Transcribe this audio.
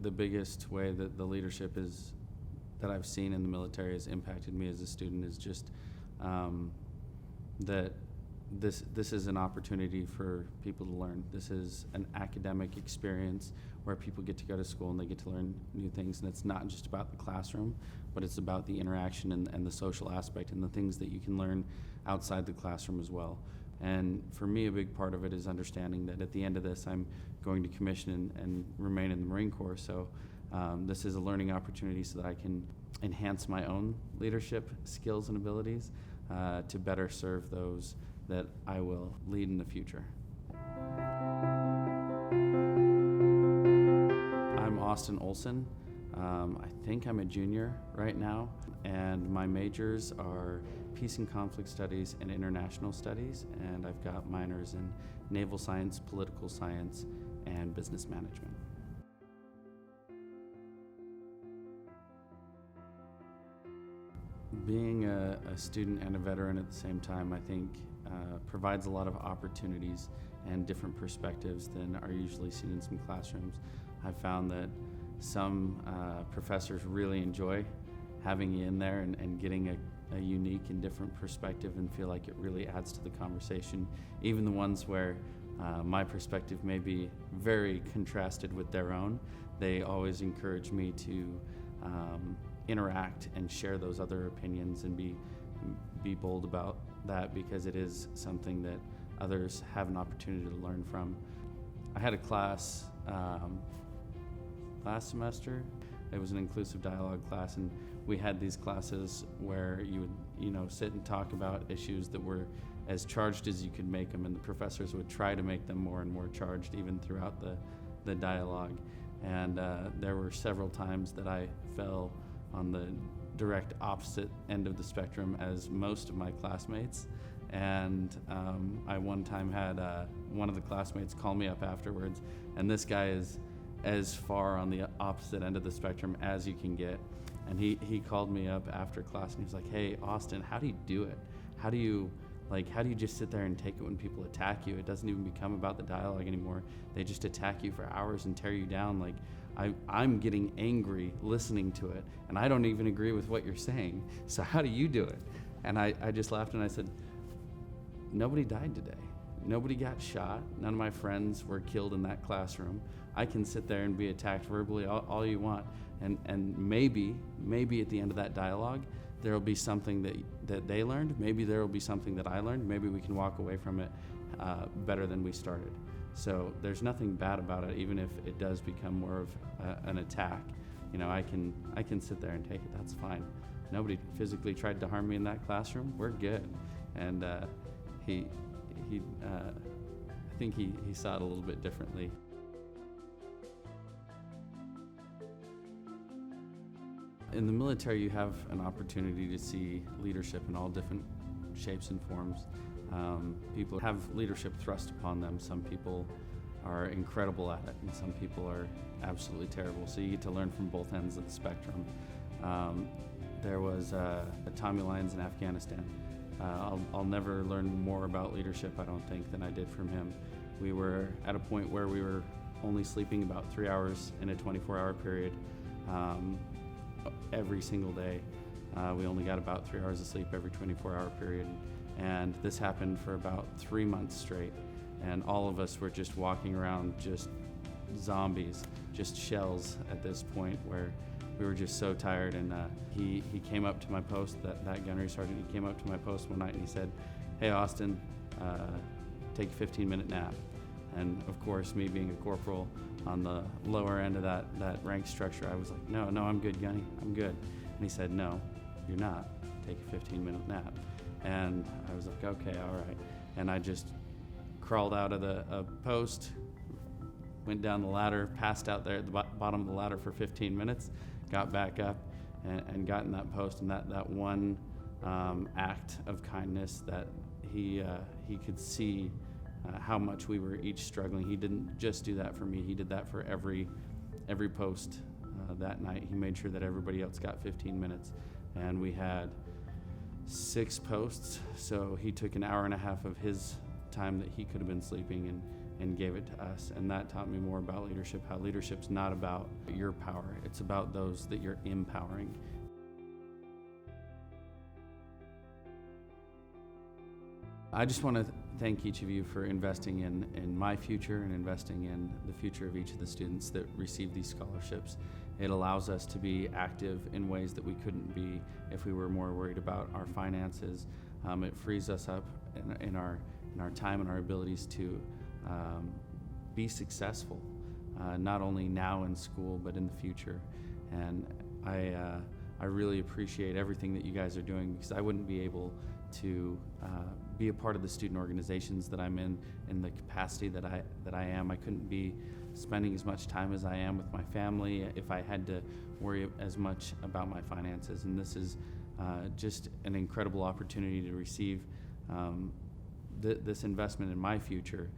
the biggest way that the leadership is that I've seen in the military has impacted me as a student is just that this is an opportunity for people to learn. This is an academic experience where people get to go to school and they get to learn new things, and it's not just about the classroom, but it's about the interaction and the social aspect and the things that you can learn outside the classroom as well. And for me, a big part of it is understanding that at the end of this, I'm going to commission and remain in the Marine Corps. So this is a learning opportunity so that I can enhance my own leadership skills and abilities to better serve those that I will lead in the future. I'm Austin Olsen. I think I'm a junior right now, and my majors are Peace and Conflict Studies and International Studies, and I've got minors in Naval Science, Political Science, and Business Management. Being a student and a veteran at the same time, I think, provides a lot of opportunities and different perspectives than are usually seen in some classrooms. I've found that some professors really enjoy having you in there and getting a unique and different perspective and feel like it really adds to the conversation. Even the ones where my perspective may be very contrasted with their own, they always encourage me to interact and share those other opinions and be bold about that, because it is something that others have an opportunity to learn from. I had a class last semester. It was an inclusive dialogue class, and we had these classes where you would, sit and talk about issues that were as charged as you could make them, and the professors would try to make them more and more charged even throughout the dialogue. And there were several times that I fell on the direct opposite end of the spectrum as most of my classmates. And I one time had one of the classmates call me up afterwards, and this guy is as far on the opposite end of the spectrum as you can get. And he called me up after class and he was like, "Hey, Austin, how do you do it? How do you just sit there and take it when people attack you? It doesn't even become about the dialogue anymore. They just attack you for hours and tear you down. Like, I'm getting angry listening to it, and I don't even agree with what you're saying. So how do you do it?" And I just laughed and I said, "Nobody died today. Nobody got shot. None of my friends were killed in that classroom. I can sit there and be attacked verbally all you want. And maybe at the end of that dialogue, there will be something that they learned. Maybe there will be something that I learned. Maybe we can walk away from it better than we started." So there's nothing bad about it, even if it does become more of an attack. I can sit there and take it. That's fine. Nobody physically tried to harm me in that classroom. We're good. And I think he saw it a little bit differently. In the military, you have an opportunity to see leadership in all different shapes and forms. People have leadership thrust upon them. Some people are incredible at it, and some people are absolutely terrible. So you get to learn from both ends of the spectrum. There was Tommy Lyons in Afghanistan. I'll never learn more about leadership, I don't think, than I did from him. We were at a point where we were only sleeping about 3 hours in a 24-hour period every single day. We only got about 3 hours of sleep every 24-hour period. And this happened for about 3 months straight. And all of us were just walking around just zombies, just shells at this point, where we were just so tired. And he came up to my post, that gunnery sergeant, he came up to my post one night and he said, "Hey, Austin, take a 15-minute nap." And of course, me being a corporal on the lower end of that rank structure, I was like, no, I'm good, Gunny, I'm good. And he said, "No, you're not. Take a 15-minute nap." And I was like, "Okay, all right." And I just crawled out of the post, went down the ladder, passed out there at the bottom of the ladder for 15 minutes, got back up and got in that post. And that one act of kindness, that he could see how much we were each struggling. He didn't just do that for me. He did that for every post that night. He made sure that everybody else got 15 minutes. And we had 6 posts, so he took an hour and a half of his time that he could have been sleeping and gave it to us. And that taught me more about leadership, how leadership's not about your power, it's about those that you're empowering. I just want to thank each of you for investing in my future and investing in the future of each of the students that receive these scholarships. It allows us to be active in ways that we couldn't be if we were more worried about our finances. It frees us up in our time and our abilities to be successful, not only now in school but in the future. And I really appreciate everything that you guys are doing, because I wouldn't be able to be a part of the student organizations that I'm in the capacity that I am. I couldn't be spending as much time as I am with my family if I had to worry as much about my finances. And this is just an incredible opportunity to receive this investment in my future